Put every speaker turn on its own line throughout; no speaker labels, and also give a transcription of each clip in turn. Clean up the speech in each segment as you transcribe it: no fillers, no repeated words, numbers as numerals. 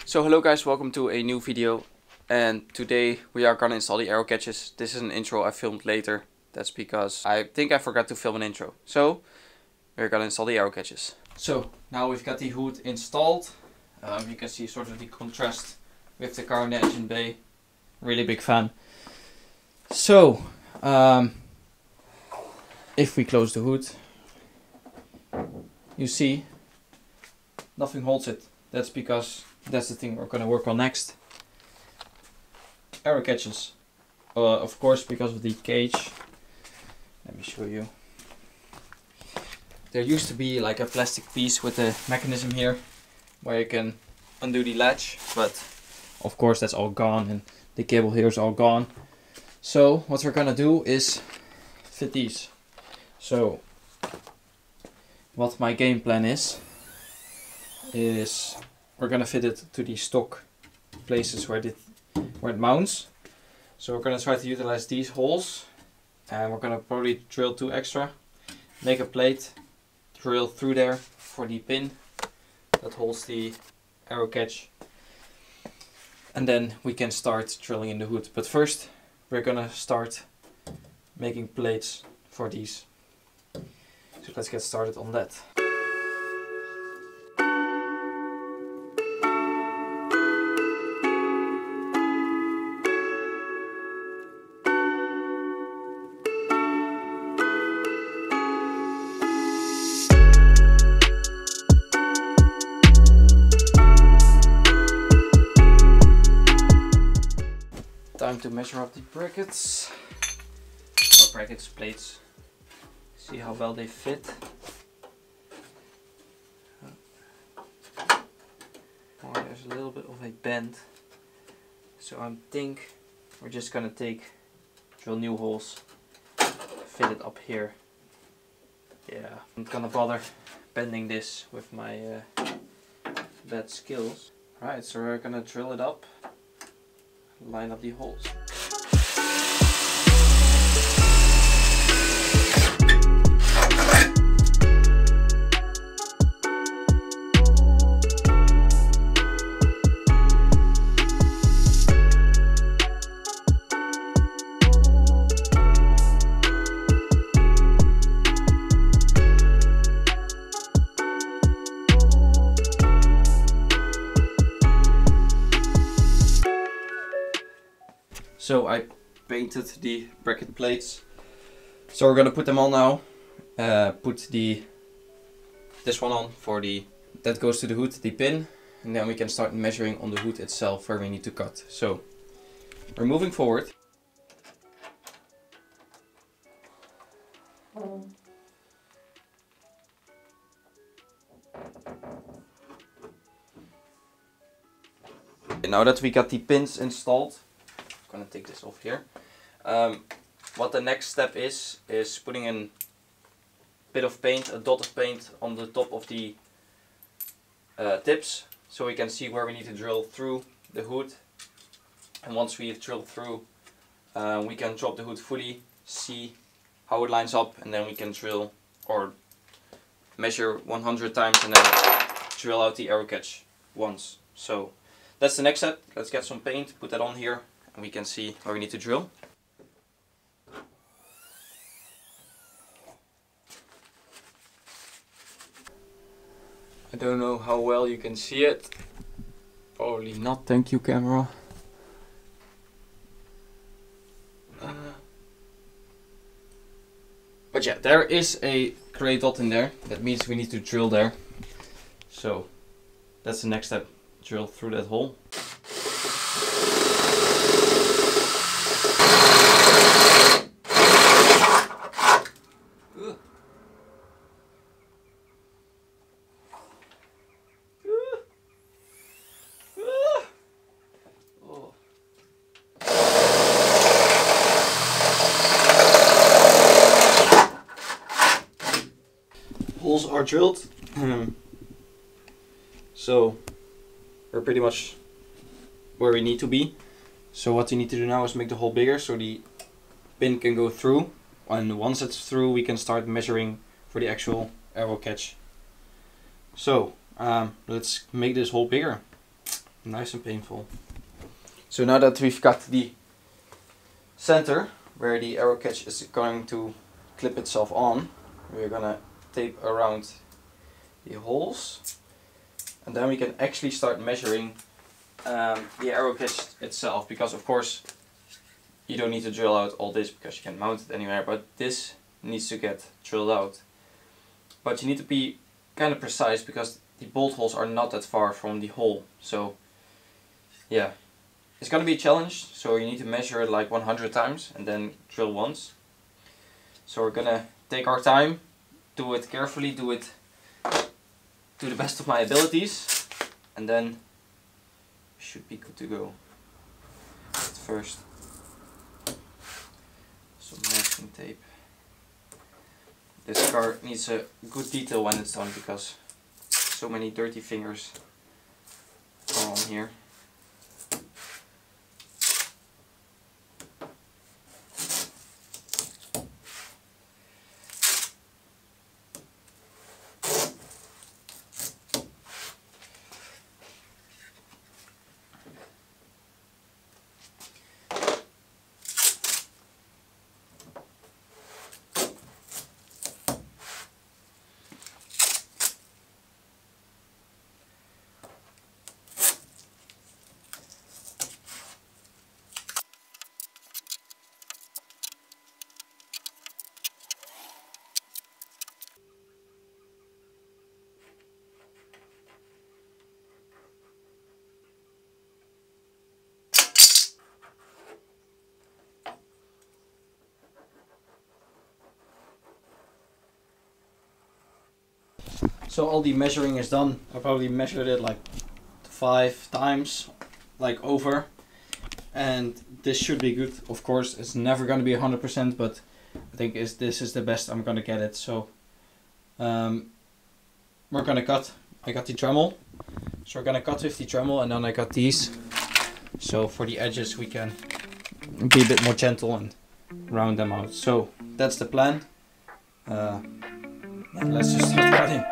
So hello guys, welcome to a new video, and today we are gonna install the AEROCATCHES. This is an intro I filmed later. That's because I think I forgot to film an intro. So we're gonna install the AEROCATCHES. So now we've got the hood installed. You can see sort of the contrast with the car in the engine bay. Really big fan. So if we close the hood, you see nothing holds it. That's because that's the thing we're going to work on next. AEROCATCHES. Of course, because of the cage. Let me show you. There used to be like a plastic piece with a mechanism here where you can undo the latch, but of course that's all gone and the cable here is all gone. So what we're going to do is fit these. So what my game plan is we're gonna fit it to the stock places where it mounts. So we're gonna try to utilize these holes, and we're gonna probably drill 2 extra, make a plate, drill through there for the pin that holds the AEROCATCH, and then we can start drilling in the hood. But first we're gonna start making plates for these. So let's get started on that. Time to measure up the brackets, plates, see how well they fit. Oh, there's a little bit of a bend, so I think we're just gonna drill new holes, fit it up here. Yeah, I'm not gonna bother bending this with my bad skills. Right, so we're gonna drill it up. Line up the holes. So I painted the bracket plates. So we're gonna put them on now. Put this one on for that goes to the hood, the pin, and then we can start measuring on the hood itself where we need to cut. So we're moving forward. Now that we got the pins installed, I'm gonna take this off here. What the next step is putting a bit of paint, a dot of paint on the top of the tips, so we can see where we need to drill through the hood. And once we've drilled through, we can drop the hood fully, see how it lines up, and then we can drill or measure 100 times and then drill out the AEROCATCH once. So that's the next step. Let's get some paint, put that on here, and we can see where we need to drill. I don't know how well you can see it. Probably not, thank you camera. But yeah, there is a grey dot in there. That means we need to drill there. So that's the next step. Drill through that hole. Holes are drilled, so we're pretty much where we need to be. So what you need to do now is make the hole bigger so the pin can go through, and once it's through we can start measuring for the actual AEROCATCH. So let's make this hole bigger. Nice and painful. So now that we've got the center where the arrow catch is going to clip itself on, we're gonna tape around the holes, and then we can actually start measuring the arrow catch itself, because of course you don't need to drill out all this because you can mount it anywhere, but this needs to get drilled out. But you need to be kind of precise because the bolt holes are not that far from the hole. So yeah, it's gonna be a challenge, so you need to measure it like 100 times and then drill once. So we're gonna take our time, do it carefully, do it to the best of my abilities, and then we should be good to go. But first, some masking tape. This car needs a good detail when it's done because so many dirty fingers are on here. So all the measuring is done. I probably measured it like 5 times, like over, and this should be good. Of course, it's never going to be 100%, but I think this is the best I'm going to get it. So we're going to cut. I got the Dremel, so we're going to cut with the Dremel, and then I got these. So for the edges we can be a bit more gentle and round them out. So that's the plan. Let's just start cutting.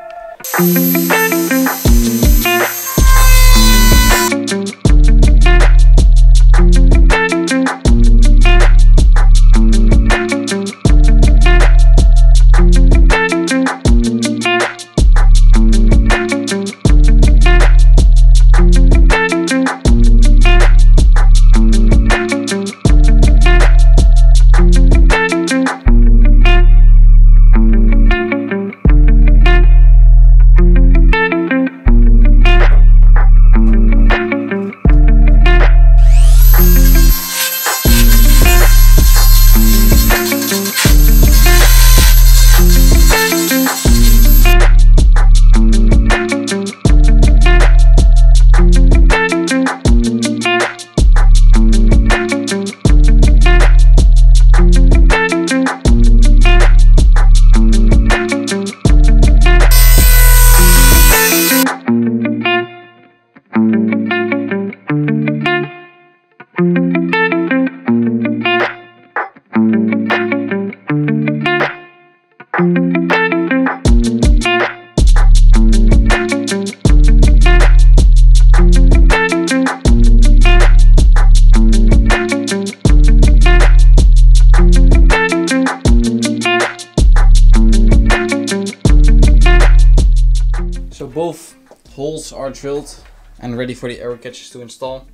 So both holes are drilled and ready for the arrow catches to install.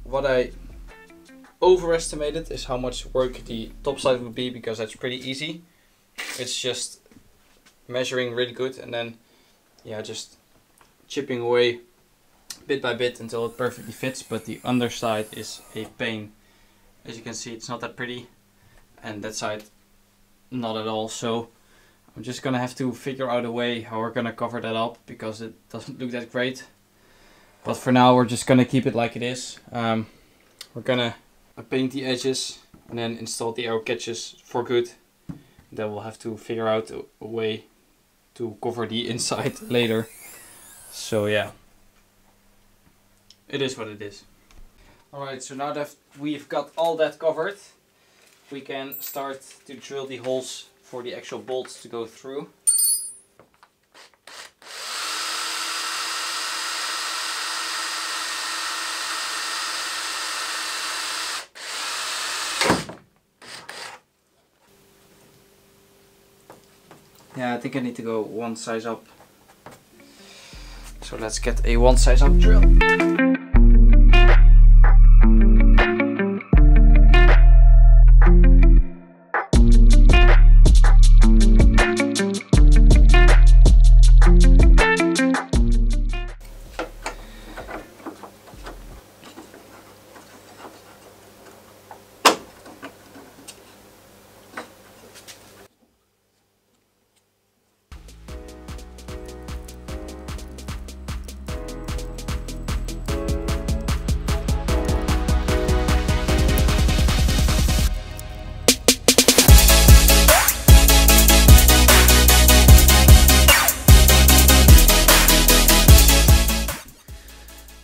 What I overestimated is how much work the top side would be, because that's pretty easy. It's just measuring really good and then just chipping away bit by bit until it perfectly fits, but the underside is a pain. As you can see, it's not that pretty, and that side not at all. So I'm just gonna have to figure out a way how we're gonna cover that up, because it doesn't look that great. But for now we're just gonna keep it like it is. We're gonna paint the edges and then install the arrow catches for good. Then we'll have to figure out a way to cover the inside later. So yeah, it is what it is. Alright, so now that we've got all that covered, we can start to drill the holes for the actual bolts to go through. Yeah, I think I need to go one size up. So let's get a one size up drill.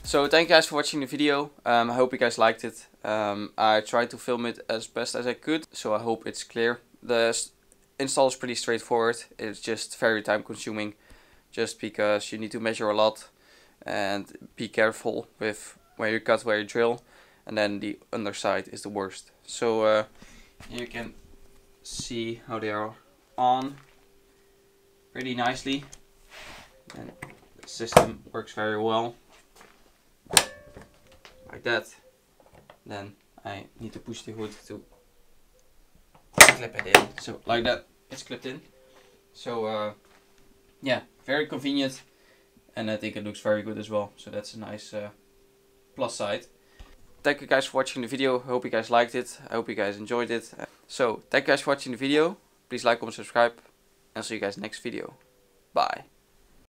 So thank you guys for watching the video. I hope you guys liked it. I tried to film it as best as I could, so I hope it's clear. The install is pretty straightforward. It's just very time consuming, just because you need to measure a lot and be careful with where you cut, where you drill, and then the underside is the worst. So you can see how they are on pretty nicely, and the system works very well. Like that. Then I need to push the hood to clip it in. So like that, it's clipped in. So yeah, very convenient, and I think it looks very good as well. So that's a nice plus side. Thank you guys for watching the video. Hope you guys liked it. I hope you guys enjoyed it. So thank you guys for watching the video. Please like, comment, subscribe, and I'll see you guys next video. Bye.